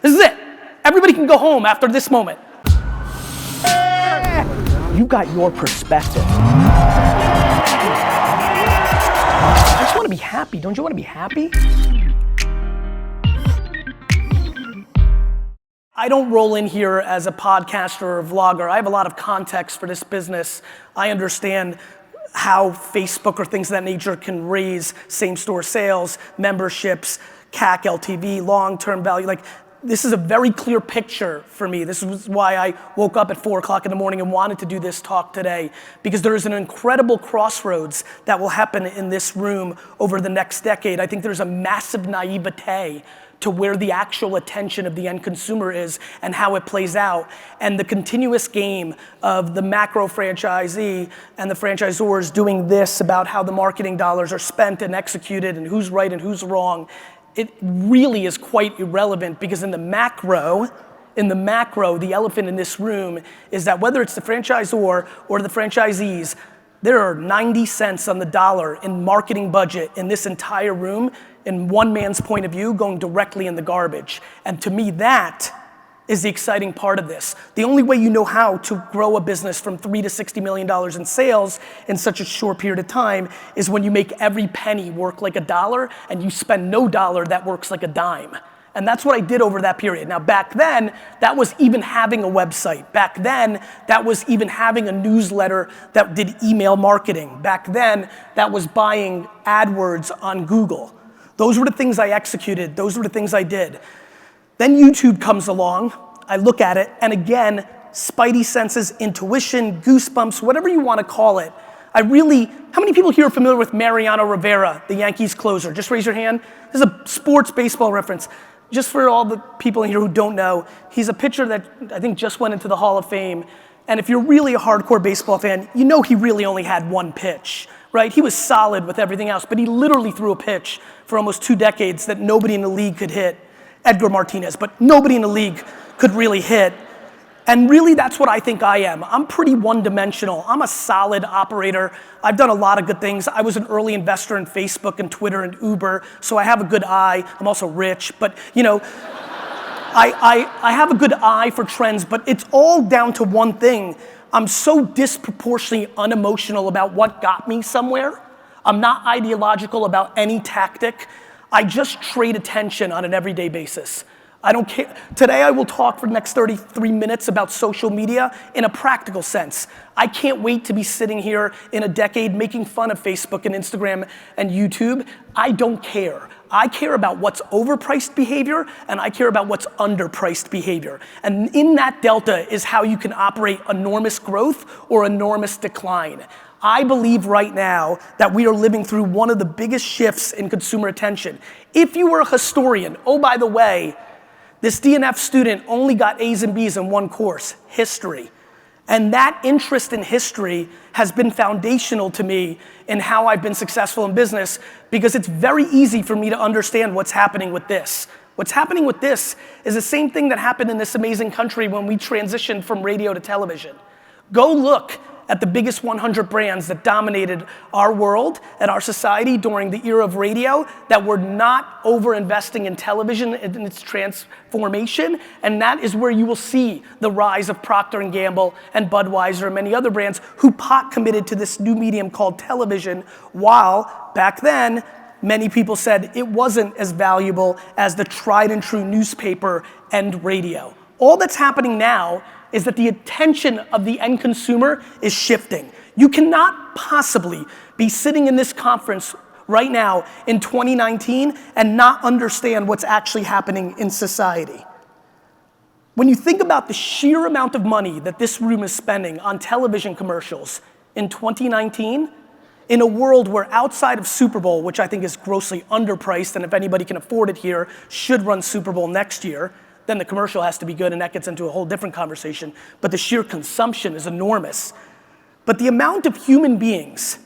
This is it. Everybody can go home after this moment. You got your perspective. I just want to be happy. Don't you want to be happy? I don't roll in here as a podcaster or a vlogger. I have a lot of context for this business. I understand how Facebook or things of that nature can raise same-store sales, memberships, CAC, LTV, long-term value. Like, this is a very clear picture for me. This is why I woke up at 4 o'clock in the morning and wanted to do this talk today, because there is an incredible crossroads that will happen in this room over the next decade. I think there's a massive naivete to where the actual attention of the end consumer is and how it plays out. And the continuous game of the macro franchisee and the franchisors doing this about how the marketing dollars are spent and executed and who's right and who's wrong, it really is quite irrelevant, because in the macro, the elephant in this room is that whether it's the franchisor or the franchisees, there are 90 cents on the dollar in marketing budget in this entire room, in one man's point of view, going directly in the garbage. And to me, that is the exciting part of this. The only way you know how to grow a business from $3 to $60 million in sales in such a short period of time is when you make every penny work like a dollar and you spend no dollar that works like a dime. And that's what I did over that period. Now, back then, that was even having a website. Back then, that was even having a newsletter that did email marketing. Back then, that was buying AdWords on Google. Those were the things I executed. Those were the things I did. Then YouTube comes along. I look at it, and again, spidey senses, intuition, goosebumps, whatever you want to call it. How many people here are familiar with Mariano Rivera, the Yankees closer? Just raise your hand. This is a sports baseball reference. Just for all the people in here who don't know, he's a pitcher that I think just went into the Hall of Fame. And if you're really a hardcore baseball fan, you know he really only had one pitch, right? He was solid with everything else, but he literally threw a pitch for almost 2 decades that nobody in the league could hit. Edgar Martinez, but nobody in the league could really hit. And really, that's what I think I am. I'm pretty one-dimensional. I'm a solid operator. I've done a lot of good things. I was an early investor in Facebook and Twitter and Uber, so I have a good eye. I'm also rich, but you know, I have a good eye for trends, but it's all down to one thing. I'm so disproportionately unemotional about what got me somewhere. I'm not ideological about any tactic. I just trade attention on an everyday basis. I don't care. Today I will talk for the next 33 minutes about social media in a practical sense. I can't wait to be sitting here in a decade making fun of Facebook and Instagram and YouTube. I don't care. I care about what's overpriced behavior, and I care about what's underpriced behavior. And in that delta is how you can operate enormous growth or enormous decline. I believe right now that we are living through one of the biggest shifts in consumer attention. If you were a historian, oh, by the way, this DNF student only got A's and B's in one course, history. And that interest in history has been foundational to me in how I've been successful in business, because it's very easy for me to understand what's happening with this. What's happening with this is the same thing that happened in this amazing country when we transitioned from radio to television. Go look at the biggest 100 brands that dominated our world and our society during the era of radio that were not over-investing in television in its transformation, and that is where you will see the rise of Procter & Gamble and Budweiser and many other brands who pot committed to this new medium called television, while back then, many people said it wasn't as valuable as the tried and true newspaper and radio. All that's happening now is that the attention of the end consumer is shifting. You cannot possibly be sitting in this conference right now in 2019 and not understand what's actually happening in society. When you think about the sheer amount of money that this room is spending on television commercials in 2019, in a world where outside of Super Bowl, which I think is grossly underpriced, and if anybody can afford it here, should run Super Bowl next year, then the commercial has to be good, and that gets into a whole different conversation. But the sheer consumption is enormous. But the amount of human beings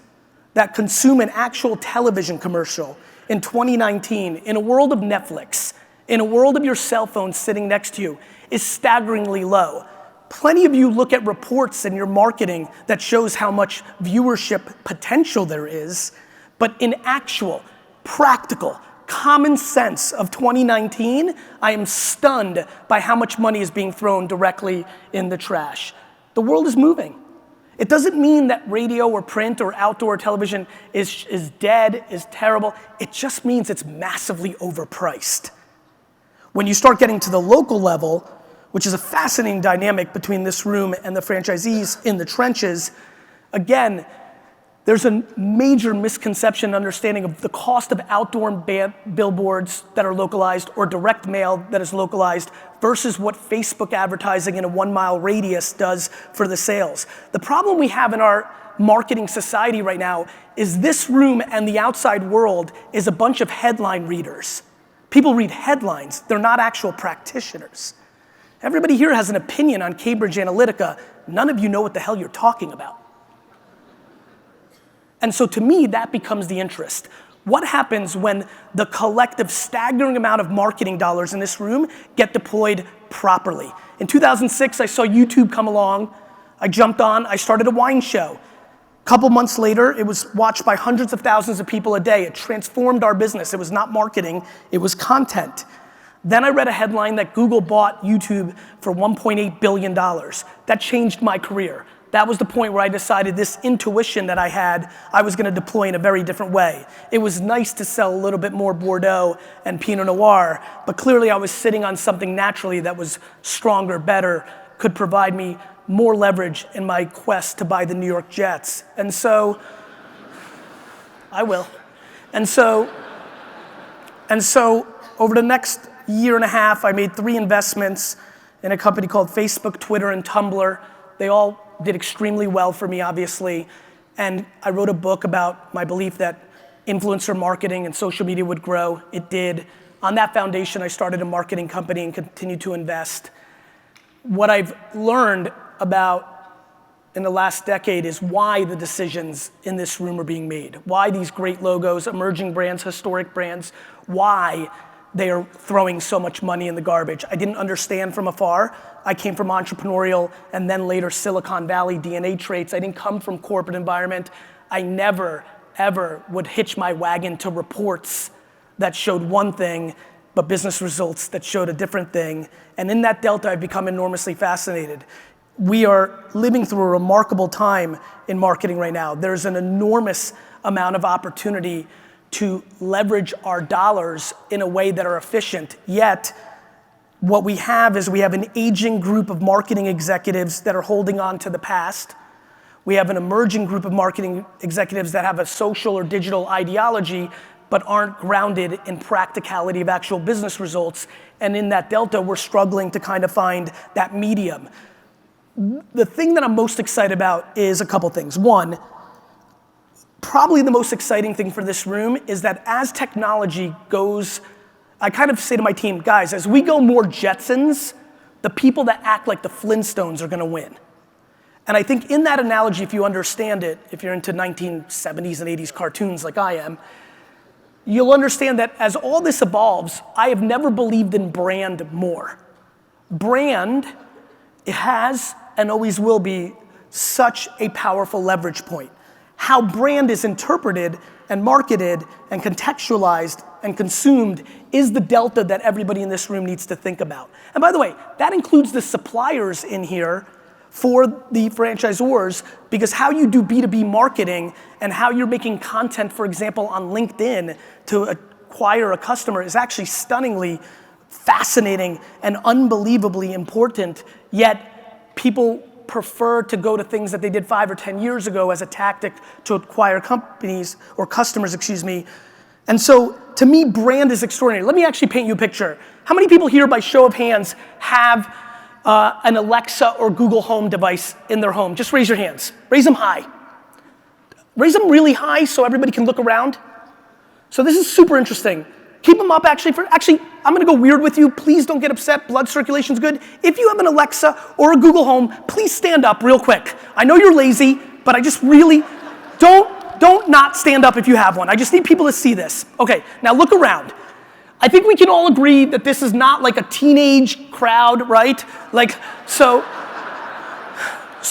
that consume an actual television commercial in 2019, in a world of Netflix, in a world of your cell phone sitting next to you, is staggeringly low. Plenty of you look at reports in your marketing that shows how much viewership potential there is, but in actual, practical, common sense of 2019, I am stunned by how much money is being thrown directly in the trash. The world is moving. It doesn't mean that radio or print or outdoor television is dead, is terrible. It just means it's massively overpriced. When you start getting to the local level, which is a fascinating dynamic between this room and the franchisees in the trenches, again, there's a major misconception and understanding of the cost of outdoor billboards that are localized or direct mail that is localized versus what Facebook advertising in a 1 mile radius does for the sales. The problem we have in our marketing society right now is this room and the outside world is a bunch of headline readers. People read headlines, they're not actual practitioners. Everybody here has an opinion on Cambridge Analytica. None of you know what the hell you're talking about. And so to me, that becomes the interest. What happens when the collective staggering amount of marketing dollars in this room get deployed properly? In 2006, I saw YouTube come along. I jumped on, I started a wine show. A couple months later, it was watched by hundreds of thousands of people a day. It transformed our business. It was not marketing, it was content. Then I read a headline that Google bought YouTube for $1.8 billion. That changed my career. That was the point where I decided this intuition that I had, I was gonna deploy in a very different way. It was nice to sell a little bit more Bordeaux and Pinot Noir, but clearly I was sitting on something naturally that was stronger, better, could provide me more leverage in my quest to buy the New York Jets. And so, I will. And so over the next year and a half, I made 3 investments in a company called Facebook, Twitter, and Tumblr. They all did extremely well for me, obviously. And I wrote a book about my belief that influencer marketing and social media would grow. It did. On that foundation, I started a marketing company and continued to invest. What I've learned about in the last decade is why the decisions in this room are being made. Why these great logos, emerging brands, historic brands, why they are throwing so much money in the garbage. I didn't understand from afar. I came from entrepreneurial and then later Silicon Valley DNA traits. I didn't come from corporate environment. I never, ever would hitch my wagon to reports that showed one thing, but business results that showed a different thing. And in that delta, I've become enormously fascinated. We are living through a remarkable time in marketing right now. There's an enormous amount of opportunity to leverage our dollars in a way that are efficient. Yet, what we have is we have an aging group of marketing executives that are holding on to the past. We have an emerging group of marketing executives that have a social or digital ideology but aren't grounded in practicality of actual business results. And in that delta, we're struggling to kind of find that medium. The thing that I'm most excited about is a couple things. One, probably the most exciting thing for this room is that as technology goes, I kind of say to my team, guys, as we go more Jetsons, the people that act like the Flintstones are gonna win. And I think in that analogy, if you understand it, if you're into 1970s and 80s cartoons like I am, you'll understand that as all this evolves, I have never believed in brand more. Brand, it has and always will be such a powerful leverage point. How brand is interpreted and marketed and contextualized and consumed is the delta that everybody in this room needs to think about. And by the way, that includes the suppliers in here for the franchisors, because how you do B2B marketing and how you're making content, for example, on LinkedIn to acquire a customer is actually stunningly fascinating and unbelievably important, yet people prefer to go to things that they did 5 or 10 years ago as a tactic to acquire companies or customers, excuse me. And so to me, brand is extraordinary. Let me actually paint you a picture. How many people here by show of hands have an Alexa or Google Home device in their home? Just raise your hands. Raise them high. Raise them really high so everybody can look around. So this is super interesting. Keep them up actually, I'm gonna go weird with you. Please don't get upset, blood circulation's good. If you have an Alexa or a Google Home, please stand up real quick. I know you're lazy, but I just really, don't not stand up if you have one. I just need people to see this. Okay, now look around. I think we can all agree that this is not like a teenage crowd, right? So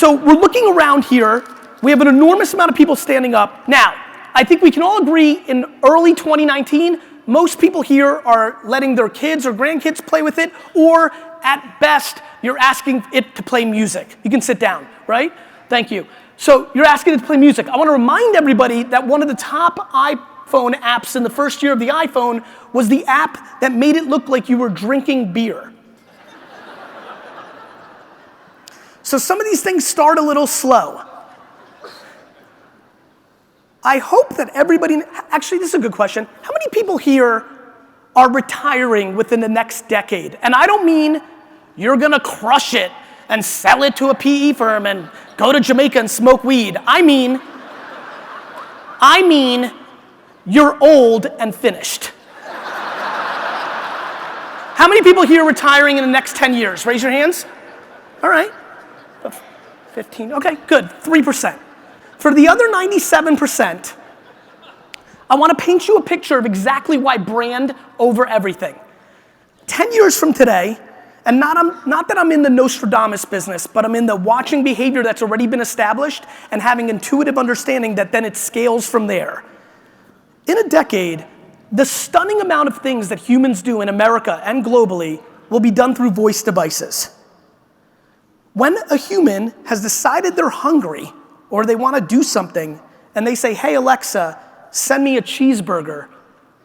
we're looking around here. We have an enormous amount of people standing up. Now, I think we can all agree in early 2019, most people here are letting their kids or grandkids play with it, or at best, you're asking it to play music. You can sit down, right? Thank you. So you're asking it to play music. I want to remind everybody that one of the top iPhone apps in the first year of the iPhone was the app that made it look like you were drinking beer. So some of these things start a little slow. I hope that everybody, actually this is a good question. How many people here are retiring within the next decade? And I don't mean you're gonna crush it and sell it to a PE firm and go to Jamaica and smoke weed. I mean, you're old and finished. How many people here are retiring in the next 10 years? Raise your hands. All right. 15, okay, good, 3%. For the other 97%, I want to paint you a picture of exactly why brand over everything. 10 years from today, and not that I'm in the Nostradamus business, but I'm in the watching behavior that's already been established and having intuitive understanding that then it scales from there. In a decade, the stunning amount of things that humans do in America and globally will be done through voice devices. When a human has decided they're hungry or they want to do something and they say, hey Alexa, send me a cheeseburger,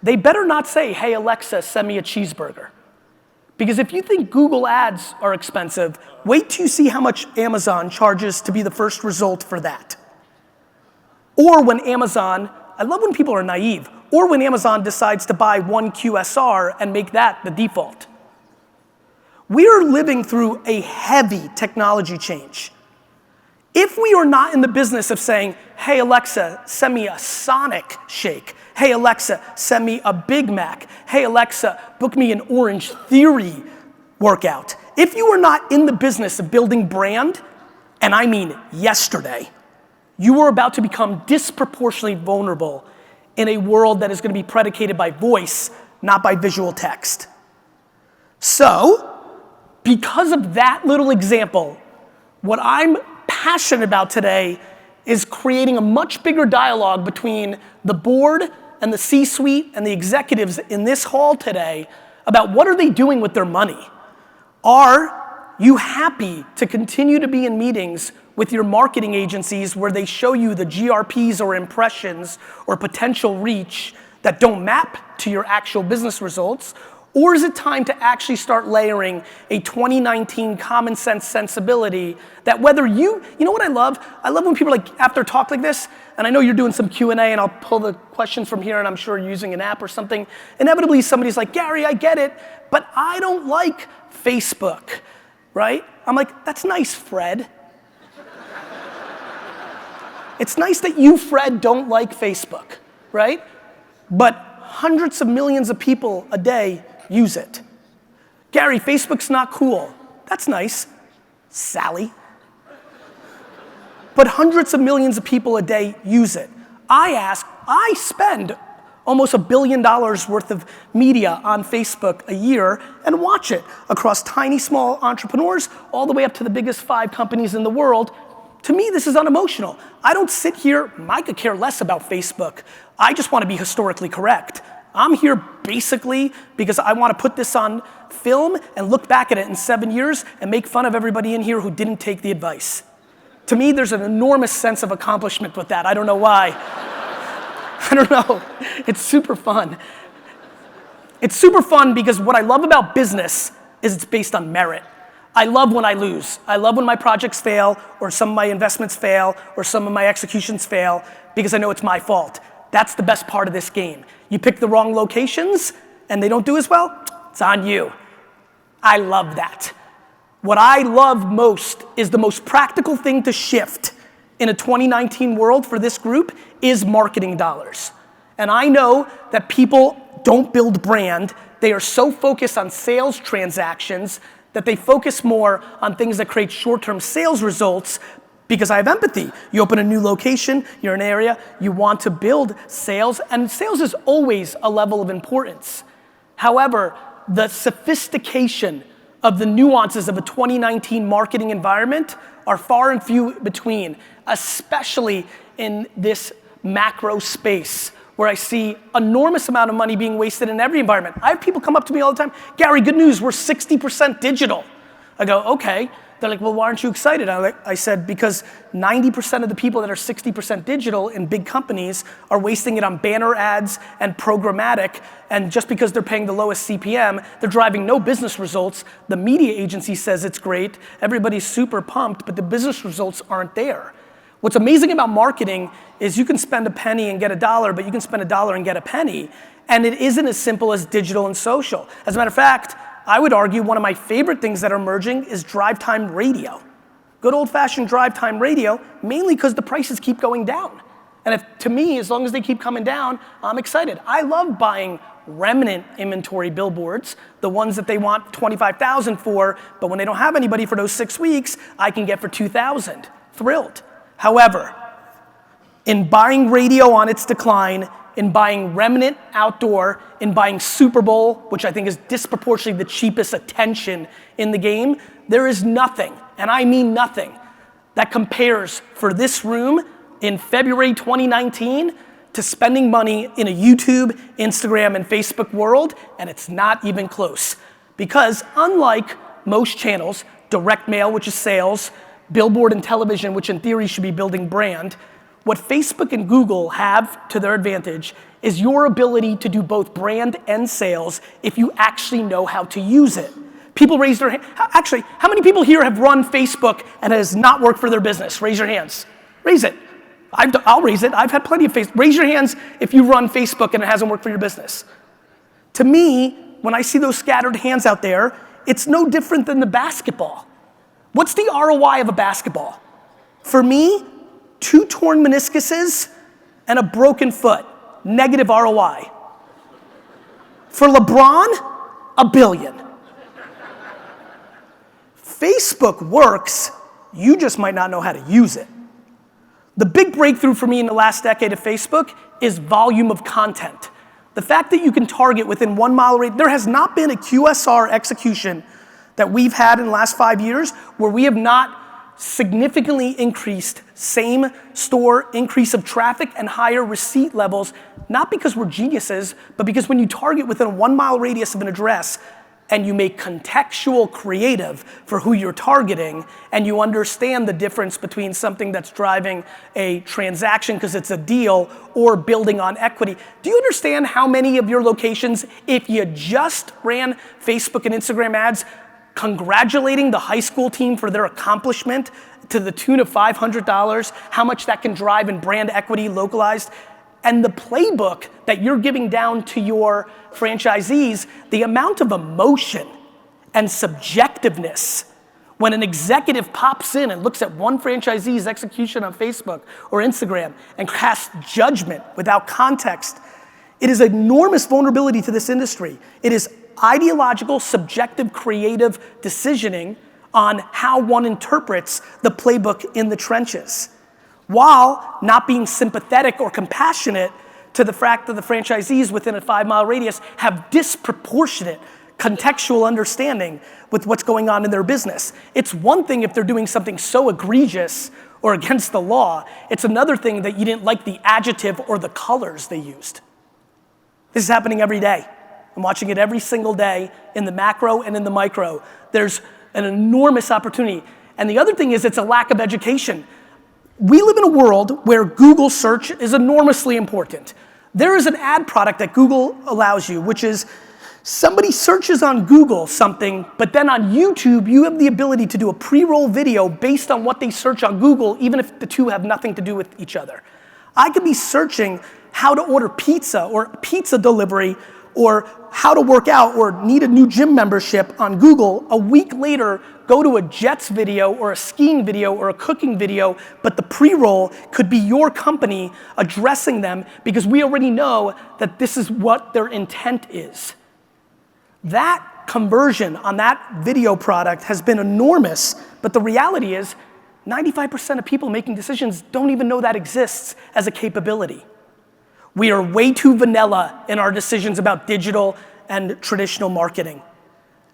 they better not say, hey Alexa, send me a cheeseburger. Because if you think Google ads are expensive, wait till you see how much Amazon charges to be the first result for that. Or when Amazon, I love when people are naive, or when Amazon decides to buy one QSR and make that the default. We are living through a heavy technology change. If we are not in the business of saying, hey Alexa, send me a Sonic shake. Hey Alexa, send me a Big Mac. Hey Alexa, book me an Orange Theory workout. If you are not in the business of building brand, and I mean yesterday, you are about to become disproportionately vulnerable in a world that is going to be predicated by voice, not by visual text. So, because of that little example, what I'm passionate about today is creating a much bigger dialogue between the board and the C-suite and the executives in this hall today about what are they doing with their money. Are you happy to continue to be in meetings with your marketing agencies where they show you the GRPs or impressions or potential reach that don't map to your actual business results? Or is it time to actually start layering a 2019 common sense sensibility that whether you know what I love? I love when people after a talk like this, and I know you're doing some Q&A and I'll pull the questions from here and I'm sure you're using an app or something. Inevitably somebody's like, Gary, I get it, but I don't like Facebook, right? I'm like, that's nice, Fred. It's nice that you, Fred, don't like Facebook, right? But hundreds of millions of people a day use it. Gary, Facebook's not cool. That's nice, Sally. But hundreds of millions of people a day use it. I spend almost $1 billion worth of media on Facebook a year and watch it across tiny, small entrepreneurs all the way up to the biggest 5 companies in the world. To me, this is unemotional. I don't sit here, I could care less about Facebook. I just want to be historically correct. I'm here basically because I want to put this on film and look back at it in 7 years and make fun of everybody in here who didn't take the advice. To me, there's an enormous sense of accomplishment with that. I don't know why. I don't know. It's super fun. It's super fun because what I love about business is it's based on merit. I love when I lose. I love when my projects fail or some of my investments fail or some of my executions fail because I know it's my fault. That's the best part of this game. You pick the wrong locations and they don't do as well, it's on you. I love that. What I love most is the most practical thing to shift in a 2019 world for this group is marketing dollars. And I know that people don't build brand. They are so focused on sales transactions that they focus more on things that create short-term sales results. Because I have empathy. You open a new location, you're in an area, you want to build sales, and sales is always a level of importance. However, the sophistication of the nuances of a 2019 marketing environment are far and few between, especially in this macro space where I see enormous amount of money being wasted in every environment. I have people come up to me all the time, Gary, good news, we're 60% digital. I go, okay. They're like, well, why aren't you excited? I said, because 90% of the people that are 60% digital in big companies are wasting it on banner ads and programmatic, and just because they're paying the lowest CPM, they're driving no business results. The media agency says it's great, everybody's super pumped, but the business results aren't there. What's amazing about marketing is you can spend a penny and get $1, but you can spend $1 and get a penny, and it isn't as simple as digital and social. As a matter of fact, I would argue one of my favorite things that are emerging is drive time radio. Good old fashioned drive time radio, mainly because the prices keep going down. And to me, as long as they keep coming down, I'm excited. I love buying remnant inventory billboards, the ones that they want $25,000 for, but when they don't have anybody for those 6 weeks, I can get for $2,000. Thrilled. However, in buying radio on its decline, in buying remnant outdoor, in buying Super Bowl, which I think is disproportionately the cheapest attention in the game, there is nothing, and I mean nothing, that compares for this room in February 2019 to spending money in a YouTube, Instagram, and Facebook world, and it's not even close. Because unlike most channels, direct mail, which is sales, billboard and television, which in theory should be building brand, what Facebook and Google have to their advantage is your ability to do both brand and sales if you actually know how to use it. People raise their hand. Actually, how many people here have run Facebook and it has not worked for their business? Raise your hands. Raise it. I'll raise it. I've had plenty of Facebook. Raise your hands if you run Facebook and it hasn't worked for your business. To me, when I see those scattered hands out there, it's no different than the basketball. What's the ROI of a basketball? For me, 2 torn meniscuses and a broken foot, negative ROI. For LeBron, $1 billion. Facebook works, you just might not know how to use it. The big breakthrough for me in the last decade of Facebook is volume of content. The fact that you can target within 1 mile radius, there has not been a QSR execution that we've had in the last 5 years where we have not significantly increased same store increase of traffic and higher receipt levels, not because we're geniuses, but because when you target within a 1 mile radius of an address and you make contextual creative for who you're targeting and you understand the difference between something that's driving a transaction because it's a deal or building on equity. Do you understand how many of your locations, if you just ran Facebook and Instagram ads, congratulating the high school team for their accomplishment to the tune of $500, how much that can drive in brand equity localized, and the playbook that you're giving down to your franchisees, the amount of emotion and subjectiveness when an executive pops in and looks at one franchisee's execution on Facebook or Instagram and casts judgment without context, it is enormous vulnerability to this industry. It is ideological, subjective, creative decisioning on how one interprets the playbook in the trenches, while not being sympathetic or compassionate to the fact that the franchisees within a 5 mile radius have disproportionate contextual understanding with what's going on in their business. It's one thing if they're doing something so egregious or against the law. It's another thing that you didn't like the adjective or the colors they used. This is happening every day. I'm watching it every single day in the macro and in the micro. There's an enormous opportunity. And the other thing is it's a lack of education. We live in a world where Google search is enormously important. There is an ad product that Google allows you, which is somebody searches on Google something, but then on YouTube, you have the ability to do a pre-roll video based on what they search on Google, even if the two have nothing to do with each other. I could be searching how to order pizza or pizza delivery or how to work out or need a new gym membership on Google. A week later, go to a Jets video or a skiing video or a cooking video, but the pre-roll could be your company addressing them because we already know that this is what their intent is. That conversion on that video product has been enormous, but the reality is 95% of people making decisions don't even know that exists as a capability. We are way too vanilla in our decisions about digital and traditional marketing.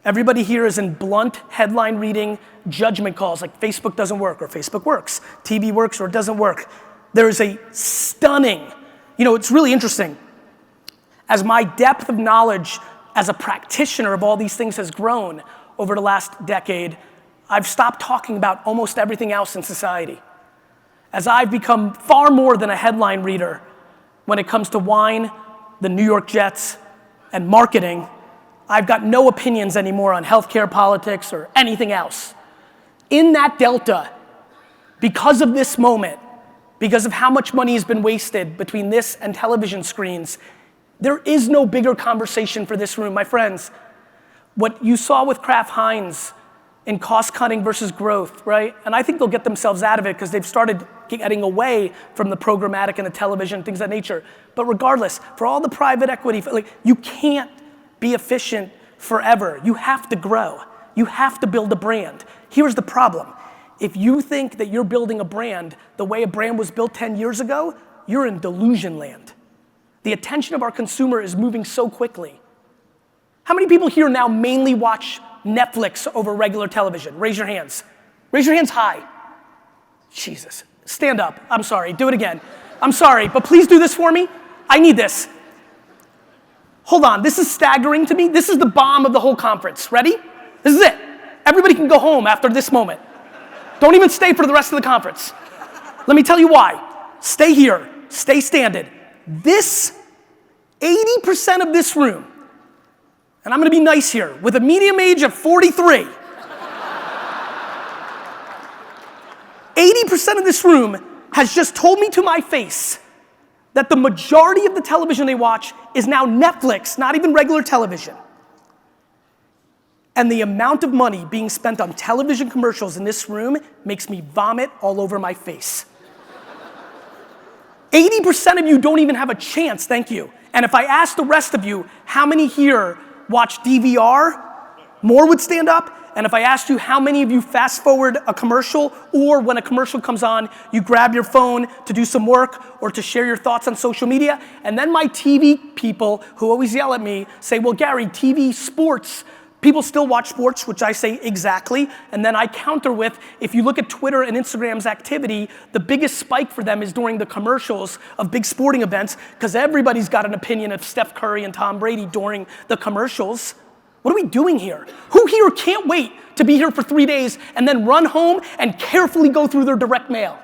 Everybody here is in blunt headline reading judgment calls like Facebook doesn't work or Facebook works, TV works or it doesn't work. There is a stunning You know, it's really interesting. As my depth of knowledge as a practitioner of all these things has grown over the last decade, I've stopped talking about almost everything else in society. As I've become far more than a headline reader when it comes to wine, the New York Jets, and marketing, I've got no opinions anymore on healthcare, politics, or anything else. In that delta, because of this moment, because of how much money has been wasted between this and television screens, there is no bigger conversation for this room. My friends, what you saw with Kraft Heinz in cost cutting versus growth, right? And I think they'll get themselves out of it because they've started getting away from the programmatic and the television, things of that nature. But regardless, for all the private equity, like, you can't be efficient forever. You have to grow. You have to build a brand. Here's the problem. If you think that you're building a brand the way a brand was built 10 years ago, you're in delusion land. The attention of our consumer is moving so quickly. How many people here now mainly watch Netflix over regular television? Raise your hands. Raise your hands high. Jesus. Stand up. I'm sorry. Do it again. I'm sorry, but please do this for me. I need this. Hold on. This is staggering to me. This is the bomb of the whole conference. Ready? This is it. Everybody can go home after this moment. Don't even stay for the rest of the conference. Let me tell you why. Stay here. Stay standing. This 80% of this room, and I'm gonna be nice here, with a median age of 43, 80% of this room has just told me to my face that the majority of the television they watch is now Netflix, not even regular television. And the amount of money being spent on television commercials in this room makes me vomit all over my face. 80% of you don't even have a chance, thank you. And if I ask the rest of you, how many here watch DVR, more would stand up. And if I asked you how many of you fast forward a commercial, or when a commercial comes on, you grab your phone to do some work or to share your thoughts on social media, and then my TV people who always yell at me say, well, Gary, TV, sports, people still watch sports, which I say exactly, and then I counter with, if you look at Twitter and Instagram's activity, the biggest spike for them is during the commercials of big sporting events, because everybody's got an opinion of Steph Curry and Tom Brady during the commercials. What are we doing here? Who here can't wait to be here for 3 days and then run home and carefully go through their direct mail?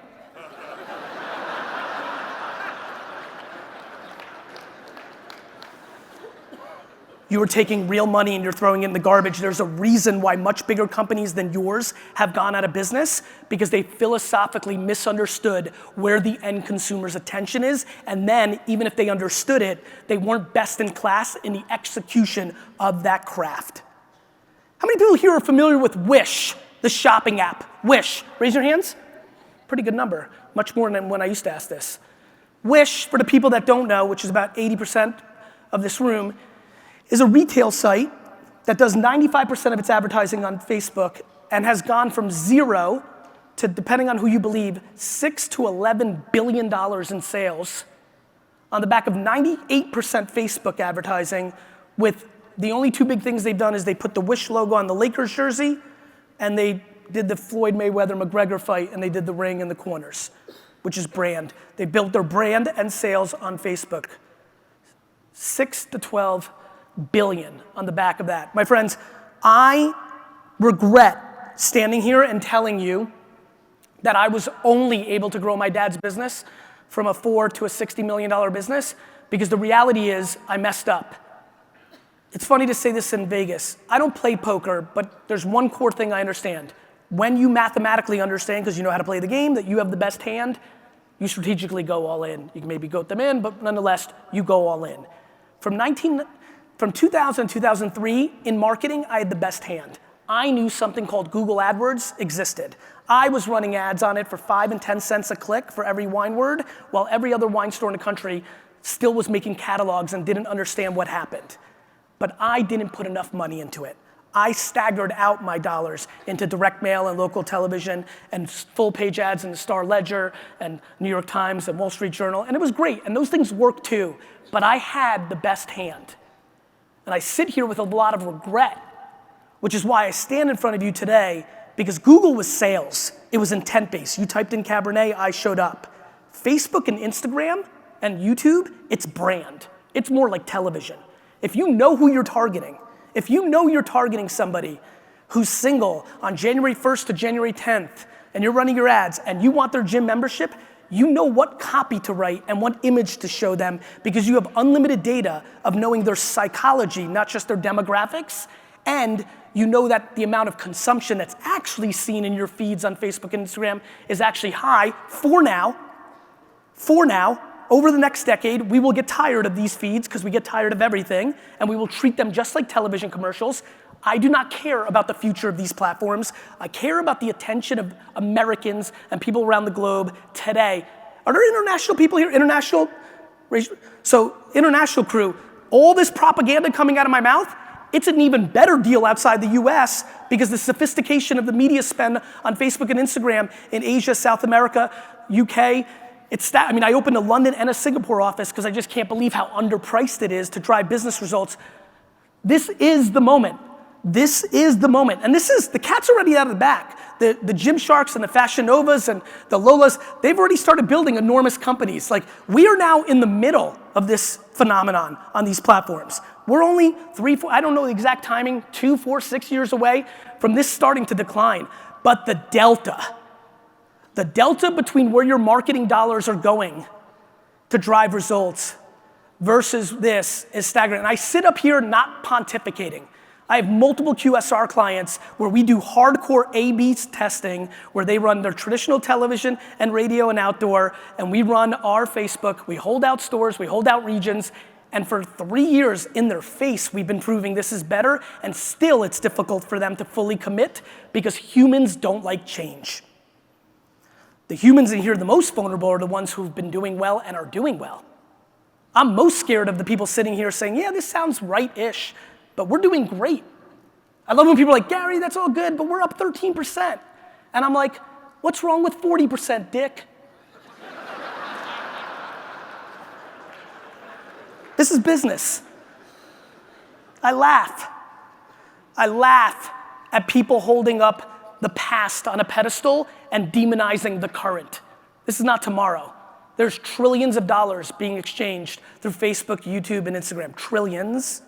You are taking real money and you're throwing it in the garbage. There's a reason why much bigger companies than yours have gone out of business, because they philosophically misunderstood where the end consumer's attention is, and then even if they understood it, they weren't best in class in the execution of that craft. How many people here are familiar with Wish, the shopping app? Wish, raise your hands. Pretty good number, much more than when I used to ask this. Wish, for the people that don't know, which is about 80% of this room, is a retail site that does 95% of its advertising on Facebook and has gone from 0 to, depending on who you believe, $6 to $11 billion in sales on the back of 98% Facebook advertising, with the only two big things they've done is they put the Wish logo on the Lakers jersey and they did the Floyd Mayweather-McGregor fight and they did the ring in the corners, which is brand. They built their brand and sales on Facebook. 6 to 12 billion on the back of that. My friends, I regret standing here and telling you that I was only able to grow my dad's business from a $4 to a $60 million business, because the reality is I messed up. It's funny to say this in Vegas. I don't play poker, but there's one core thing I understand. When you mathematically understand, because you know how to play the game, that you have the best hand, you strategically go all in. You can maybe goat them in, but nonetheless, you go all in. From 2000 to 2003, in marketing, I had the best hand. I knew something called Google AdWords existed. I was running ads on it for 5 and 10 cents a click for every wine word, while every other wine store in the country still was making catalogs and didn't understand what happened. But I didn't put enough money into it. I staggered out my dollars into direct mail and local television and full page ads in the Star Ledger and New York Times and Wall Street Journal, and it was great, and those things worked too, but I had the best hand. And I sit here with a lot of regret, which is why I stand in front of you today, because Google was sales. It was intent-based. You typed in Cabernet, I showed up. Facebook and Instagram, And YouTube, it's brand. It's more like television. If you know who you're targeting, if you know you're targeting somebody who's single on January 1st to January 10th, and you're running your ads, and you want their gym membership, you know what copy to write and what image to show them because you have unlimited data of knowing their psychology, not just their demographics, and you know that the amount of consumption that's actually seen in your feeds on Facebook and Instagram is actually high for now. For now, over the next decade, we will get tired of these feeds because we get tired of everything, and we will treat them just like television commercials. I do not care about the future of these platforms. I care about the attention of Americans and people around the globe today. Are there international people here? International? So, international crew, all this propaganda coming out of my mouth, it's an even better deal outside the US because the sophistication of the media spend on Facebook and Instagram in Asia, South America, UK, I opened a London and a Singapore office because I just can't believe how underpriced it is to drive business results. This is the moment. This is the moment. And the cat's already out of the bag. The Gymsharks and the Fashion Novas and the Lolas, they've already started building enormous companies. Like, we are now in the middle of this phenomenon on these platforms. We're only 3, 4, I don't know the exact timing, 2, 4, 6 years away from this starting to decline. But the delta between where your marketing dollars are going to drive results versus this is staggering. And I sit up here not pontificating. I have multiple QSR clients where we do hardcore A/B testing, where they run their traditional television and radio and outdoor, and we run our Facebook. We hold out stores, we hold out regions, and for 3 years in their face, we've been proving this is better, and still it's difficult for them to fully commit because humans don't like change. The humans in here the most vulnerable are the ones who've been doing well and are doing well. I'm most scared of the people sitting here saying, yeah, this sounds right-ish, but we're doing great. I love when people are like, Gary, that's all good, but we're up 13%. And I'm like, what's wrong with 40%, dick? This is business. I laugh at people holding up the past on a pedestal and demonizing the current. This is not tomorrow. There's trillions of dollars being exchanged through Facebook, YouTube, and Instagram. Trillions.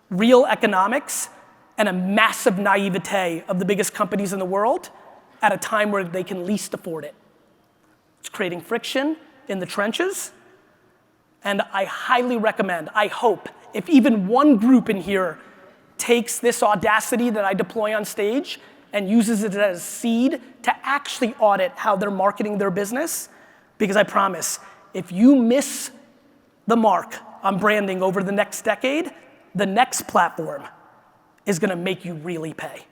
Real economics and a massive naivete of the biggest companies in the world at a time where they can least afford it. It's creating friction in the trenches. And I highly recommend, I hope, if even one group in here takes this audacity that I deploy on stage and uses it as seed to actually audit how they're marketing their business, because I promise, if you miss the mark on branding over the next decade, the next platform is gonna make you really pay.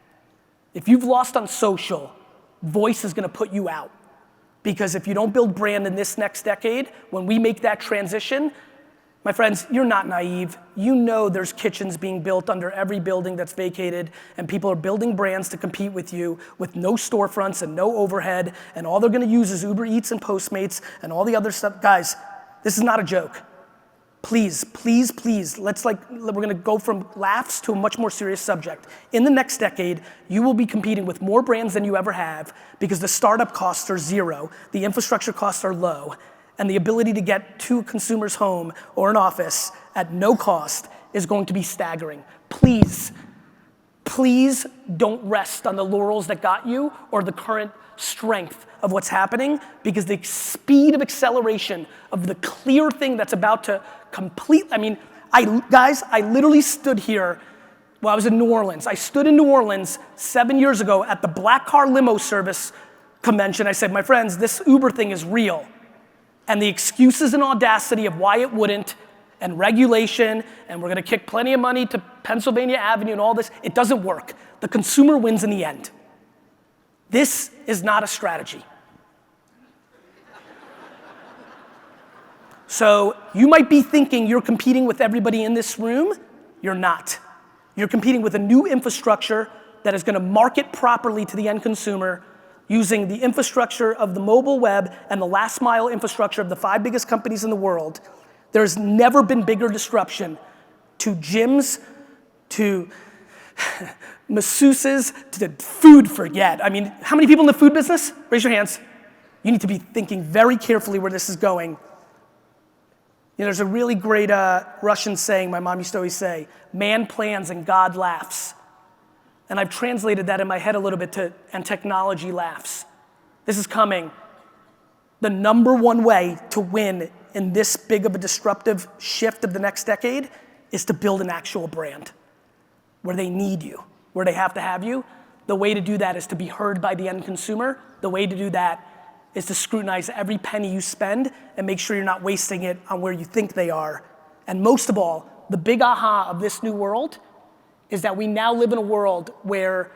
If you've lost on social, voice is gonna put you out. Because if you don't build brand in this next decade, when we make that transition, my friends, you're not naive. You know there's kitchens being built under every building that's vacated, and people are building brands to compete with you with no storefronts and no overhead, and all they're gonna use is Uber Eats and Postmates and all the other stuff. Guys, this is not a joke. Please, please, please, we're gonna go from laughs to a much more serious subject. In the next decade, you will be competing with more brands than you ever have because the startup costs are zero, the infrastructure costs are low, and the ability to get to a consumer's home or an office at no cost is going to be staggering. Please, please don't rest on the laurels that got you or the current strength of what's happening, because the speed of acceleration of the clear thing that's about to complete, I literally stood here while I was in New Orleans. I stood in New Orleans 7 years ago at the Black Car Limo Service convention. I said, my friends, this Uber thing is real. And the excuses and audacity of why it wouldn't, and regulation, and we're gonna kick plenty of money to Pennsylvania Avenue and all this, it doesn't work. The consumer wins in the end. This is not a strategy. So you might be thinking you're competing with everybody in this room. You're not. You're competing with a new infrastructure that is gonna market properly to the end consumer using the infrastructure of the mobile web and the last mile infrastructure of the 5 biggest companies in the world. There's never been bigger disruption to gyms, to masseuses, to food, forget. I mean, how many people in the food business? Raise your hands. You need to be thinking very carefully where this is going. You know, there's a really great Russian saying my mom used to always say, man plans and God laughs. And I've translated that in my head a little bit to, and technology laughs. This is coming. The number one way to win in this big of a disruptive shift of the next decade is to build an actual brand where they need you, where they have to have you. The way to do that is to be heard by the end consumer. The way to do that is to scrutinize every penny you spend and make sure you're not wasting it on where you think they are. And most of all, the big aha of this new world is that we now live in a world where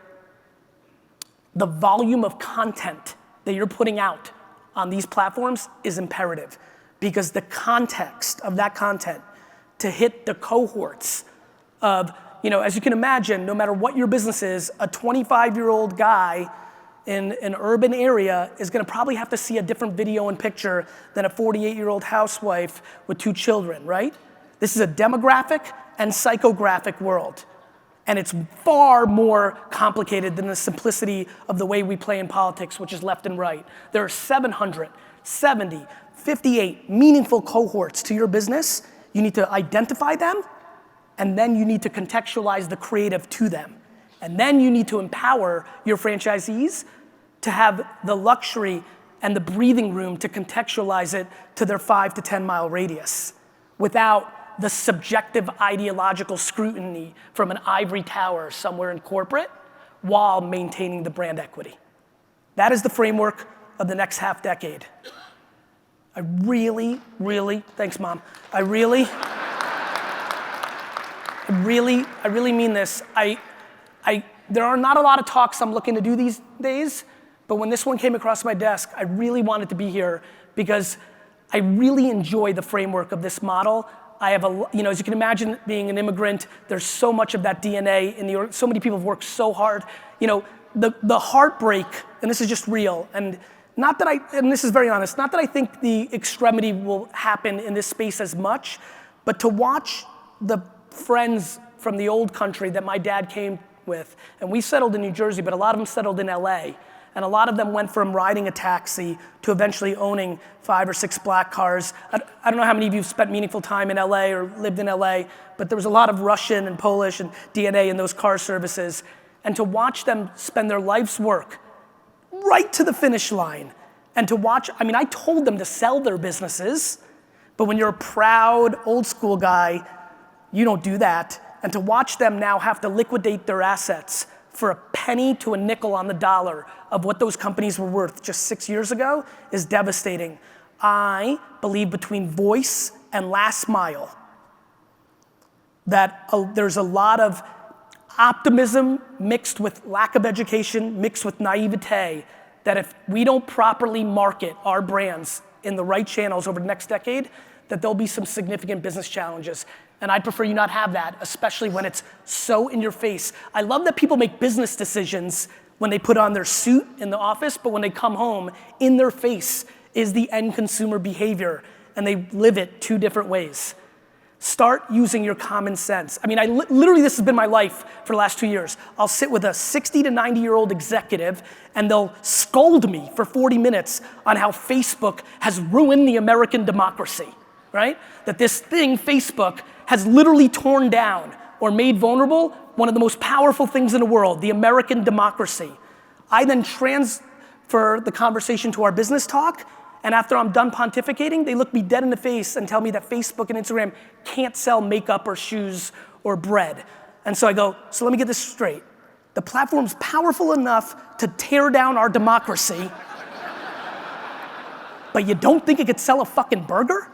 the volume of content that you're putting out on these platforms is imperative, because the context of that content to hit the cohorts of, you know, as you can imagine, no matter what your business is, a 25-year-old guy in an urban area is gonna probably have to see a different video and picture than a 48-year-old housewife with 2 children, right? This is a demographic and psychographic world. And it's far more complicated than the simplicity of the way we play in politics, which is left and right. There are 758 meaningful cohorts to your business. You need to identify them, and then you need to contextualize the creative to them. And then you need to empower your franchisees to have the luxury and the breathing room to contextualize it to their 5 to 10 mile radius without the subjective ideological scrutiny from an ivory tower somewhere in corporate while maintaining the brand equity. That is the framework of the next half decade. I really, thanks Mom. I really mean this. There are not a lot of talks I'm looking to do these days, but when this one came across my desk, I really wanted to be here because I really enjoy the framework of this model. I have you know, as you can imagine, being an immigrant, there's so much of that DNA in the, so many people have worked so hard. You know, the heartbreak, and this is just real, and not that and this is very honest, not that I think the extremity will happen in this space as much, but to watch the friends from the old country that my dad came with, and we settled in New Jersey, but a lot of them settled in LA, and a lot of them went from riding a taxi to eventually owning 5 or 6 black cars. I don't know how many of you have spent meaningful time in LA or lived in LA, but there was a lot of Russian and Polish and DNA in those car services, and to watch them spend their life's work right to the finish line, and to watch, I mean, I told them to sell their businesses, but when you're a proud, old school guy, you don't do that. And to watch them now have to liquidate their assets for a penny to a nickel on the dollar of what those companies were worth just 6 years ago is devastating. I believe between voice and last mile that there's a lot of optimism mixed with lack of education, mixed with naivete, that if we don't properly market our brands in the right channels over the next decade, that there'll be some significant business challenges. And I'd prefer you not have that, especially when it's so in your face. I love that people make business decisions when they put on their suit in the office, but when they come home, in their face is the end consumer behavior, and they live it 2 different ways. Start using your common sense. I mean, literally this has been my life for the last 2 years. I'll sit with a 60 to 90-year-old executive and they'll scold me for 40 minutes on how Facebook has ruined the American democracy, right? That this thing, Facebook, has literally torn down or made vulnerable one of the most powerful things in the world, the American democracy. I then transfer the conversation to our business talk, and after I'm done pontificating, they look me dead in the face and tell me that Facebook and Instagram can't sell makeup or shoes or bread. And so I go, so let me get this straight. The platform's powerful enough to tear down our democracy, but you don't think it could sell a fucking burger?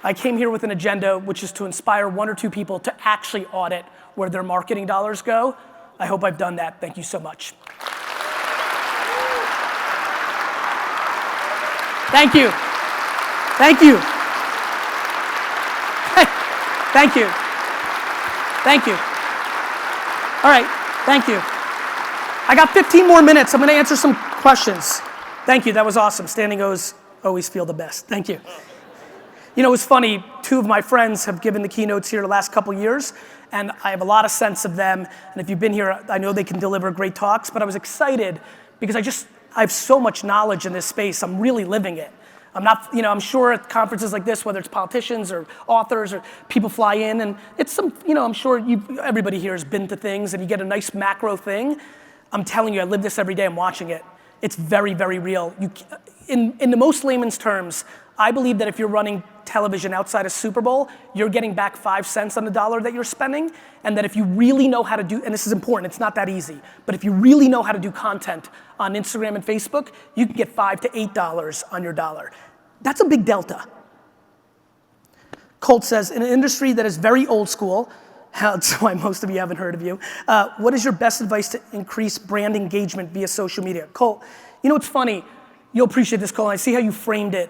I came here with an agenda which is to inspire 1 or 2 people to actually audit where their marketing dollars go. I hope I've done that. Thank you so much. Thank you. Thank you. Thank you. Thank you. All right, thank you. I got 15 more minutes. I'm gonna answer some questions. Thank you, that was awesome. Standing O's always feel the best. Thank you. You know, it was funny, two of my friends have given the keynotes here the last couple years, and I have a lot of sense of them, and if you've been here, I know they can deliver great talks, but I was excited because I have so much knowledge in this space, I'm really living it. I'm not, I'm sure at conferences like this, whether it's politicians or authors or people fly in, and it's some, I'm sure everybody here has been to things and you get a nice macro thing. I'm telling you, I live this every day, I'm watching it. It's very, very real. In the most layman's terms, I believe that if you're running television outside of Super Bowl, you're getting back 5 cents on the dollar that you're spending, and that if you really know how to do, and this is important, it's not that easy, but if you really know how to do content on Instagram and Facebook, you can get $5 to $8 on your dollar. That's a big delta. Colt says, in an industry that is very old school, that's why most of you haven't heard of you, what is your best advice to increase brand engagement via social media? Colt, it's funny, you'll appreciate this, Colt, I see how you framed it.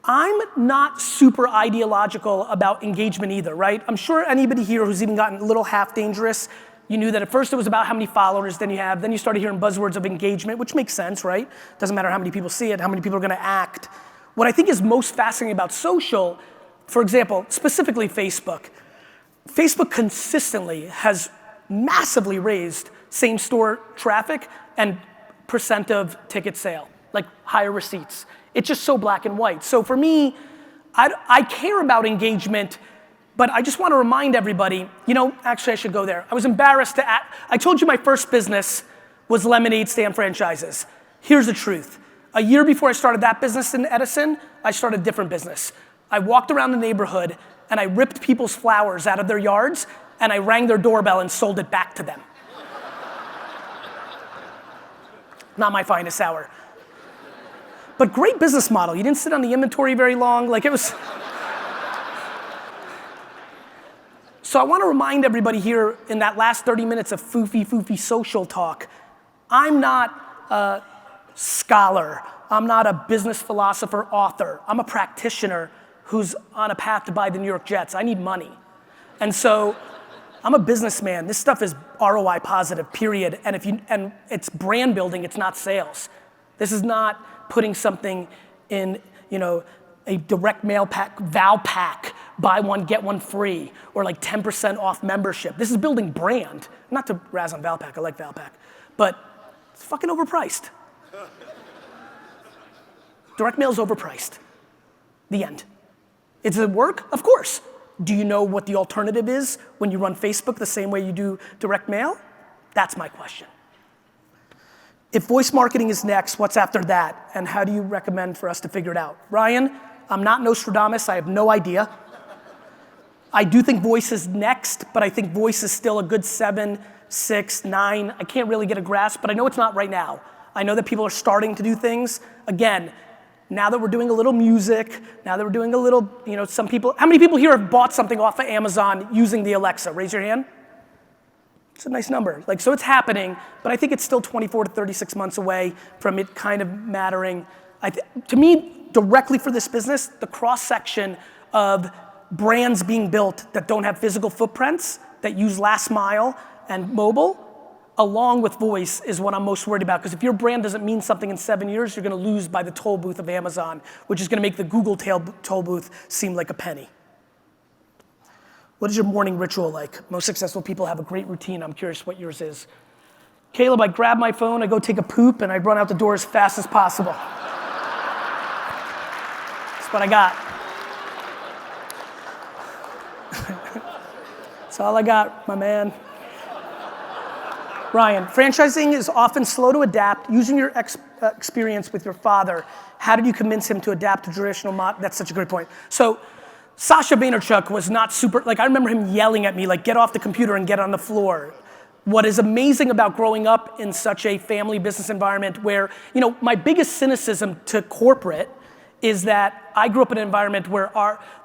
I'm not super ideological about engagement either, right? I'm sure anybody here who's even gotten a little half dangerous, you knew that at first it was about how many followers then you have, then you started hearing buzzwords of engagement, which makes sense, right? Doesn't matter how many people see it, how many people are gonna act. What I think is most fascinating about social, for example, specifically Facebook consistently has massively raised same store traffic and percent of ticket sale, like higher receipts. It's just so black and white. So for me, I care about engagement, but I just want to remind everybody, actually I should go there. I was embarrassed I told you my first business was lemonade stand franchises. Here's the truth. A year before I started that business in Edison, I started a different business. I walked around the neighborhood and I ripped people's flowers out of their yards and I rang their doorbell and sold it back to them. Not my finest hour. But great business model. You didn't sit on the inventory very long. Like it was. So I want to remind everybody here in that last 30 minutes of foofy social talk, I'm not a scholar. I'm not a business philosopher, author. I'm a practitioner who's on a path to buy the New York Jets. I need money. And so I'm a businessman. This stuff is ROI positive, period. And it's brand building, it's not sales. This is not putting something in, a direct mail pack, Val pack, buy one, get one free, or like 10% off membership. This is building brand. Not to razz on Valpak, I like Valpak, but it's fucking overpriced. Direct mail is overpriced. The end. Does it work? Of course. Do you know what the alternative is when you run Facebook the same way you do direct mail? That's my question. If voice marketing is next, what's after that? And how do you recommend for us to figure it out? Ryan, I'm not Nostradamus, I have no idea. I do think voice is next, but I think voice is still a good 7, 6, 9. I can't really get a grasp, but I know it's not right now. I know that people are starting to do things. Again, now that we're doing a little music, now that we're doing a little, some people, how many people here have bought something off of Amazon using the Alexa? Raise your hand. It's a nice number. So it's happening, but I think it's still 24 to 36 months away from it kind of mattering. To me, directly for this business, the cross-section of brands being built that don't have physical footprints, that use last mile and mobile, along with voice is what I'm most worried about. Because if your brand doesn't mean something in 7 years, you're going to lose by the toll booth of Amazon, which is going to make the Google toll booth seem like a penny. What is your morning ritual like? Most successful people have a great routine. I'm curious what yours is. Caleb, I grab my phone, I go take a poop, and I run out the door as fast as possible. That's what I got. That's all I got, my man. Ryan, franchising is often slow to adapt. Using your experience with your father, how did you convince him to adapt to traditional model? That's such a great point. So, Sasha Vaynerchuk was not super, I remember him yelling at me, get off the computer and get on the floor. What is amazing about growing up in such a family business environment where, my biggest cynicism to corporate is that I grew up in an environment where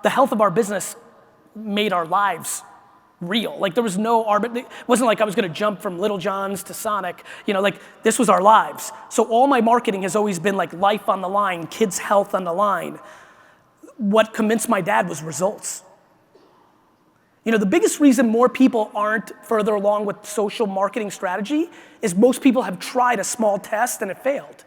the health of our business made our lives real. There was no it wasn't like I was gonna jump from Little John's to Sonic, this was our lives. So all my marketing has always been life on the line, kids' health on the line. What convinced my dad was results. The biggest reason more people aren't further along with social marketing strategy is most people have tried a small test and it failed.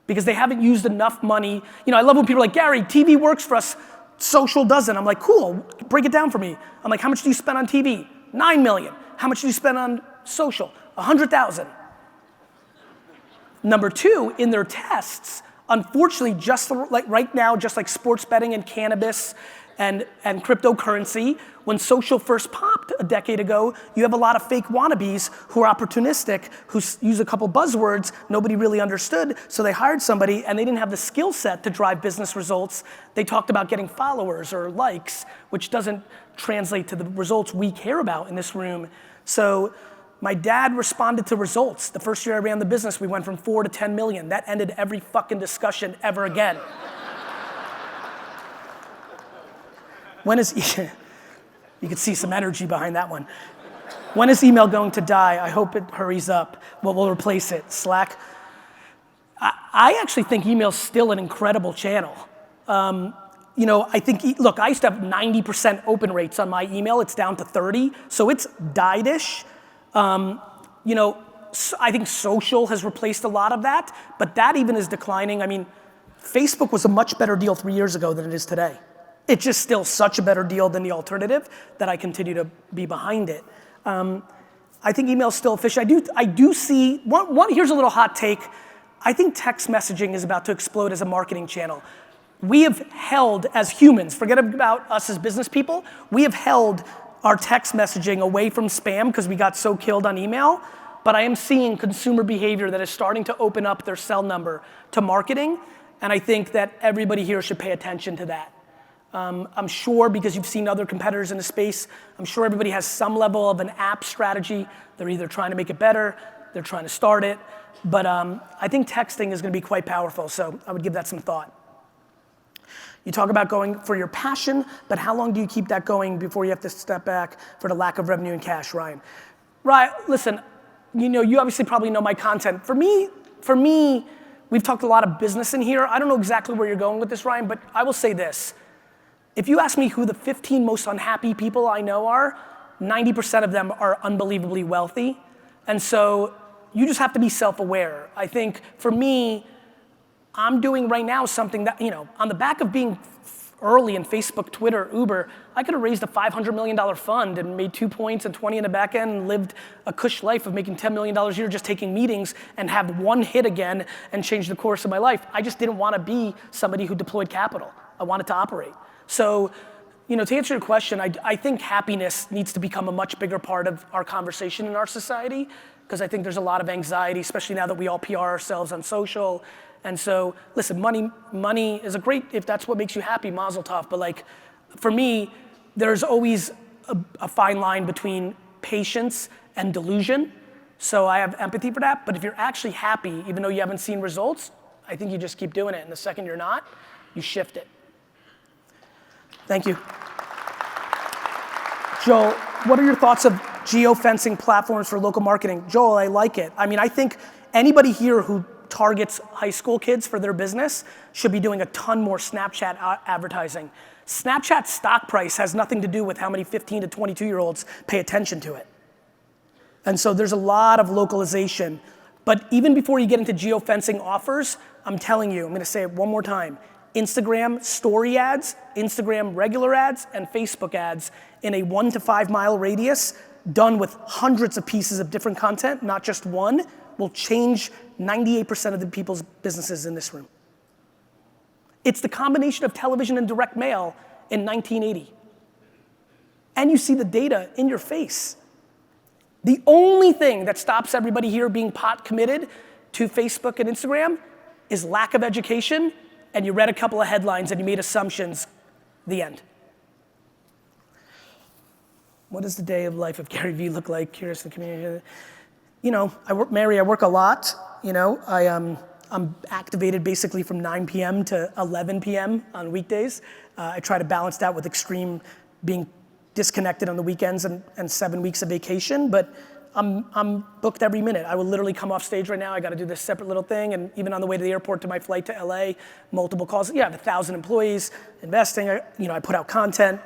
Because they haven't used enough money. I love when people are like, Gary, TV works for us. Social doesn't. I'm like, cool, break it down for me. I'm like, how much do you spend on TV? 9 million. How much do you spend on social? 100,000. Number two, in their tests, unfortunately, just like right now, just like sports betting and cannabis and cryptocurrency, when social first popped a decade ago, you have a lot of fake wannabes who are opportunistic, who use a couple buzzwords nobody really understood, so they hired somebody and they didn't have the skill set to drive business results. They talked about getting followers or likes, which doesn't translate to the results we care about in this room. So my dad responded to results. The first year I ran the business, we went from 4 to 10 million. That ended every fucking discussion ever again. When is, you could see some energy behind that one. When is email going to die? I hope it hurries up. What will replace it? Slack? I actually think email's still an incredible channel. You know, I think, look, I used to have 90% open rates on my email. It's down to 30, so it's died-ish. You know, I think social has replaced a lot of that, but that even is declining. I mean, Facebook was a much better deal 3 years ago than it is today. It's just still such a better deal than the alternative that I continue to be behind it. I think email's still efficient. I do see, here's a little hot take. I think text messaging is about to explode as a marketing channel. We have held, as humans, forget about us as business people, we have held our text messaging away from spam because we got so killed on email, but I am seeing consumer behavior that is starting to open up their cell number to marketing, and I think that everybody here should pay attention to that. I'm sure, because you've seen other competitors in the space, I'm sure everybody has some level of an app strategy. They're either trying to make it better, they're trying to start it, but I think texting is gonna be quite powerful, so I would give that some thought. You talk about going for your passion, but how long do you keep that going before you have to step back for the lack of revenue and cash, Ryan? Right, listen, you know, you obviously probably know my content. For me, we've talked a lot of business in here. I don't know exactly where you're going with this, Ryan, but I will say this. If you ask me who the 15 most unhappy people I know are, 90% of them are unbelievably wealthy. And so you just have to be self-aware. I think for me, I'm doing right now something that, you know, on the back of being early in Facebook, Twitter, Uber, I could have raised a $500 million fund and made 2 points and 20 in the back end and lived a cush life of making $10 million a year just taking meetings and have one hit again and change the course of my life. I just didn't want to be somebody who deployed capital. I wanted to operate. So, you know, to answer your question, I think happiness needs to become a much bigger part of our conversation in our society, because I think there's a lot of anxiety, especially now that we all PR ourselves on social. And so, listen, money is a great, if that's what makes you happy, mazel tov, but like, for me, there's always a fine line between patience and delusion. So I have empathy for that, but if you're actually happy, even though you haven't seen results, I think you just keep doing it, and the second you're not, you shift it. Thank you. Joel, what are your thoughts of geofencing platforms for local marketing? Joel, I like it. I mean, I think anybody here who targets high school kids for their business should be doing a ton more Snapchat advertising. Snapchat's stock price has nothing to do with how many 15 to 22-year-olds pay attention to it. And so there's a lot of localization. But even before you get into geofencing offers, I'm telling you, I'm gonna say it one more time, Instagram story ads, Instagram regular ads, and Facebook ads in a 1 to 5 mile radius, done with hundreds of pieces of different content, not just one, will change 98% of the people's businesses in this room. It's the combination of television and direct mail in 1980. And you see the data in your face. The only thing that stops everybody here being pot committed to Facebook and Instagram is lack of education, and you read a couple of headlines and you made assumptions, the end. What does the day of life of Garyvee look like? Curious in the community. You know, I work a lot. You know, I'm activated basically from 9 p.m. to 11 p.m. on weekdays. I try to balance that with extreme being disconnected on the weekends and 7 weeks of vacation, but I'm booked every minute. I will literally come off stage right now. I got to do this separate little thing, and even on the way to the airport to my flight to LA, multiple calls. Yeah, I have 1,000 employees, investing. I put out content.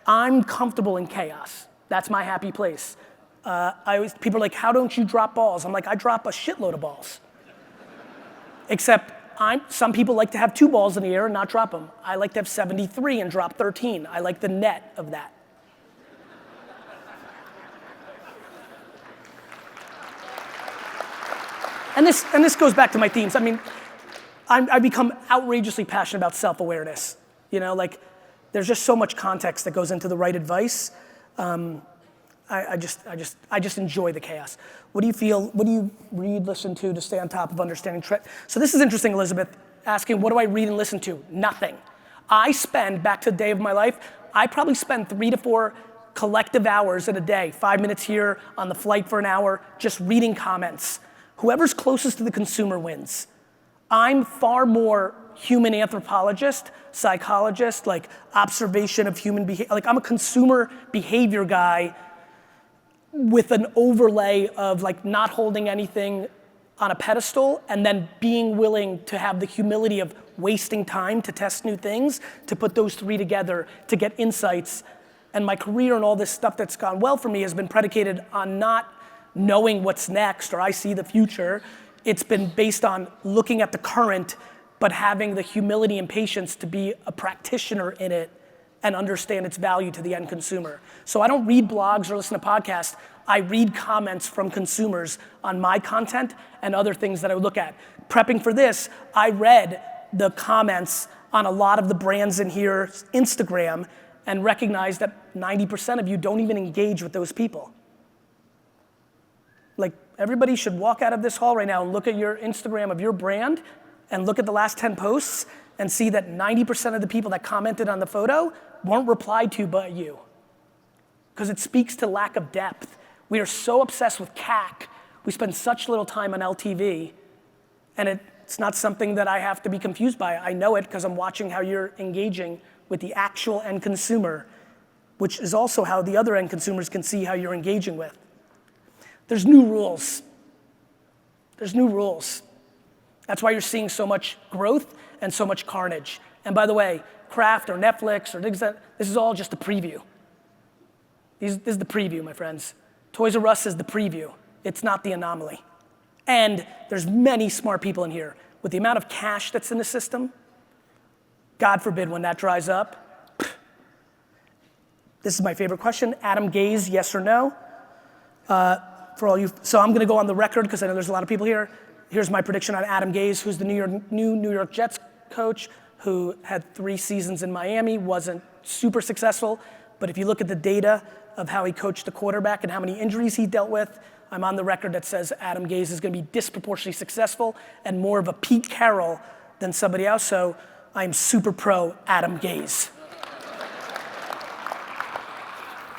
I'm comfortable in chaos. That's my happy place. People are like, how don't you drop balls? I'm like, I drop a shitload of balls. Except Some people like to have 2 balls in the air and not drop them. I like to have 73 and drop 13. I like the net of that. And this goes back to my themes. I mean, I become outrageously passionate about self-awareness. You know, like, there's just so much context that goes into the right advice. I just enjoy the chaos. What do you feel, what do you read, listen to stay on top of understanding trend? So this is interesting, Elizabeth, asking what do I read and listen to? Nothing. I spend, back to the day of my life, I probably spend 3 to 4 collective hours in a day, 5 minutes here, on the flight for an hour, just reading comments. Whoever's closest to the consumer wins. I'm far more human anthropologist, psychologist, like observation of human behavior. Like, I'm a consumer behavior guy with an overlay of like not holding anything on a pedestal and then being willing to have the humility of wasting time to test new things, to put those 3 together, to get insights. And my career and all this stuff that's gone well for me has been predicated on not knowing what's next or I see the future. It's been based on looking at the current, but having the humility and patience to be a practitioner in it and understand its value to the end consumer. So I don't read blogs or listen to podcasts. I read comments from consumers on my content and other things that I would look at. Prepping for this, I read the comments on a lot of the brands in here's Instagram and recognized that 90% of you don't even engage with those people. Like, everybody should walk out of this hall right now and look at your Instagram of your brand and look at the last 10 posts and see that 90% of the people that commented on the photo weren't replied to by you. Because it speaks to lack of depth. We are so obsessed with CAC. We spend such little time on LTV, and it's not something that I have to be confused by. I know it because I'm watching how you're engaging with the actual end consumer, which is also how the other end consumers can see how you're engaging with. There's new rules. There's new rules. That's why you're seeing so much growth and so much carnage. And by the way, Kraft or Netflix or things this is all just a preview. This is the preview, my friends. Toys R Us is the preview. It's not the anomaly. And there's many smart people in here. With the amount of cash that's in the system, God forbid when that dries up. This is my favorite question. Adam Gaze, yes or no? For all you, so I'm gonna go on the record because I know there's a lot of people here. Here's my prediction on Adam Gaze, who's the new New York Jets coach, who had 3 seasons in Miami, wasn't super successful. But if you look at the data of how he coached the quarterback and how many injuries he dealt with, I'm on the record that says Adam Gaze is gonna be disproportionately successful and more of a Pete Carroll than somebody else. So I'm super pro Adam Gaze.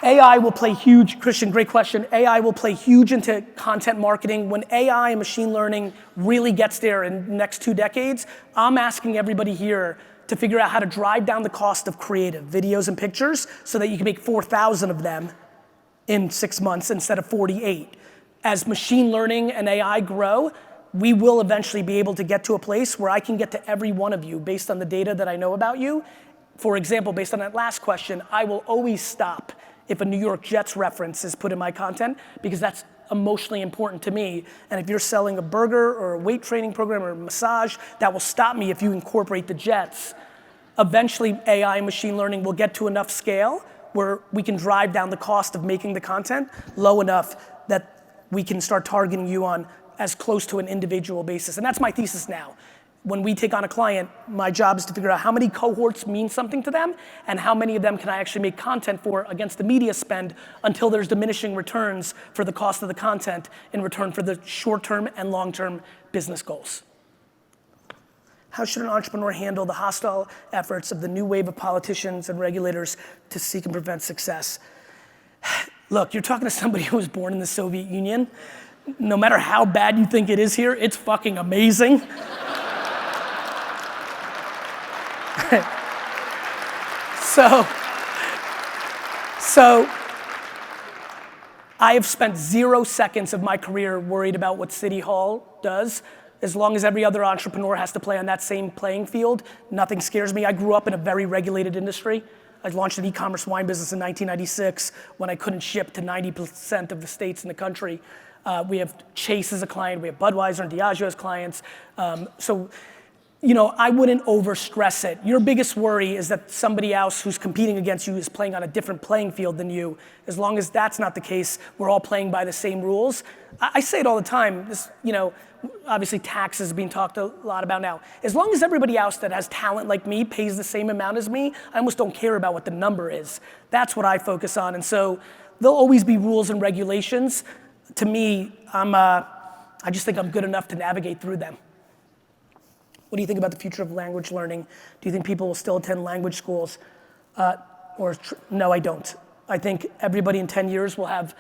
AI will play huge, Christian, great question. AI will play huge into content marketing. When AI and machine learning really gets there in the next 2 decades, I'm asking everybody here to figure out how to drive down the cost of creative videos and pictures so that you can make 4,000 of them in 6 months instead of 48. As machine learning and AI grow, we will eventually be able to get to a place where I can get to every one of you based on the data that I know about you. For example, based on that last question, I will always stop if a New York Jets reference is put in my content, because that's emotionally important to me. And if you're selling a burger or a weight training program or a massage, that will stop me if you incorporate the Jets. Eventually, AI and machine learning will get to enough scale where we can drive down the cost of making the content low enough that we can start targeting you on as close to an individual basis. And that's my thesis now. When we take on a client, my job is to figure out how many cohorts mean something to them and how many of them can I actually make content for against the media spend until there's diminishing returns for the cost of the content in return for the short-term and long-term business goals. How should an entrepreneur handle the hostile efforts of the new wave of politicians and regulators to seek and prevent success? Look, you're talking to somebody who was born in the Soviet Union. No matter how bad you think it is here, it's fucking amazing. So I have spent 0 seconds of my career worried about what City Hall does. As long as every other entrepreneur has to play on that same playing field, nothing scares me. I grew up in a very regulated industry. I launched an e-commerce wine business in 1996 when I couldn't ship to 90% of the states in the country. We have Chase as a client, we have Budweiser and Diageo as clients. So I wouldn't overstress it. Your biggest worry is that somebody else who's competing against you is playing on a different playing field than you. As long as that's not the case, we're all playing by the same rules. I say it all the time. This, obviously tax is being talked a lot about now. As long as everybody else that has talent like me pays the same amount as me, I almost don't care about what the number is. That's what I focus on. And so there'll always be rules and regulations. To me, I just think I'm good enough to navigate through them. What do you think about the future of language learning? Do you think people will still attend language schools? No, I don't. I think everybody in 10 years will have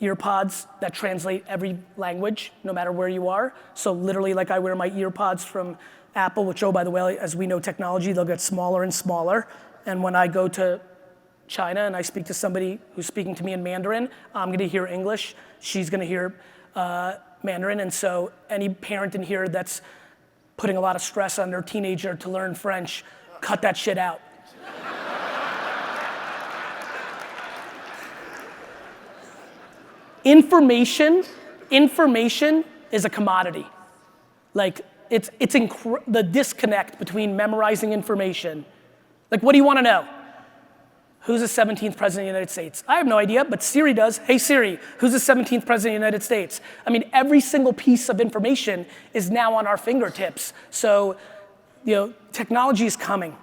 earpods that translate every language, no matter where you are. So literally, like I wear my earpods from Apple, which, oh, by the way, as we know technology, they'll get smaller and smaller. And when I go to China and I speak to somebody who's speaking to me in Mandarin, I'm gonna hear English, she's gonna hear Mandarin. And so any parent in here that's putting a lot of stress on their teenager to learn French, cut that shit out. Information is a commodity. Like, it's the disconnect between memorizing information. Like, what do you want to know? Who's the 17th president of the United States? I have no idea, but Siri does. Hey Siri, who's the 17th president of the United States? I mean, every single piece of information is now on our fingertips. So, technology is coming.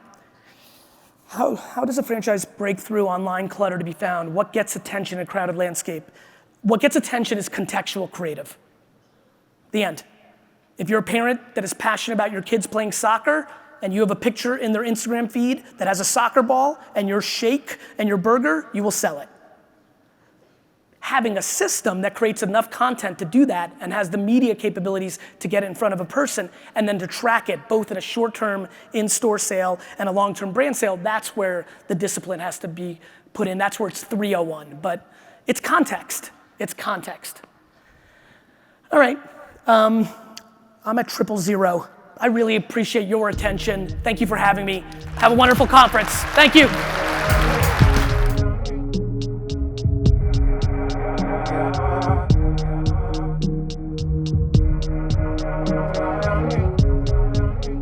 How does a franchise break through online clutter to be found? What gets attention in a crowded landscape? What gets attention is contextual creative. The end. If you're a parent that is passionate about your kids playing soccer, and you have a picture in their Instagram feed that has a soccer ball and your shake and your burger, you will sell it. Having a system that creates enough content to do that and has the media capabilities to get in front of a person and then to track it both in a short-term in-store sale and a long-term brand sale, that's where the discipline has to be put in. That's where it's 301, but it's context. It's context. All right, I'm at 000. I really appreciate your attention. Thank you for having me. Have a wonderful conference. Thank you.